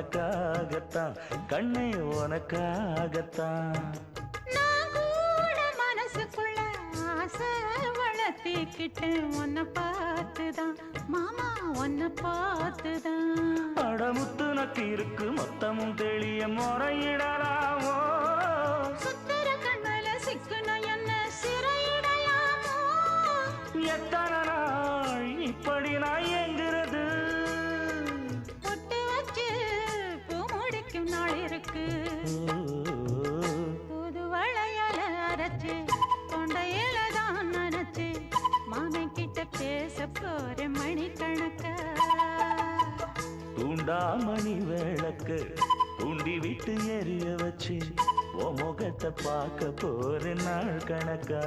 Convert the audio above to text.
உனக்காகத்தான் கண்ணே உனக்காகத்தான். நான் கூட மனசுக்குள்ள ஆசை வளர்த்திக்கிட்டு உன்னை பார்த்துதான் மாமா உன்னை பார்த்துதான். அடமுத்து நக்கு இருக்கு மொத்தமும் தெளிய முறையிடலாமோ? சுத்தர கண்மல சிக்குன என்ன சிறையிடலாமோ? எத்தனை நாள் இப்படி நான் எங்கிறது? பொட்டு வச்சு பூ முடிக்கும் நாள் இருக்கு. புது வளையல அரைச்சு கொண்டையில தான் நினைச்சு மாமன் கிட்ட பேச போற மணிக்கணக்கா. தூண்டாமணி விளக்கு தூண்டி விட்டு எரிய வச்சு உன் முகத்தை பார்க்க போற நாள் கணக்கா.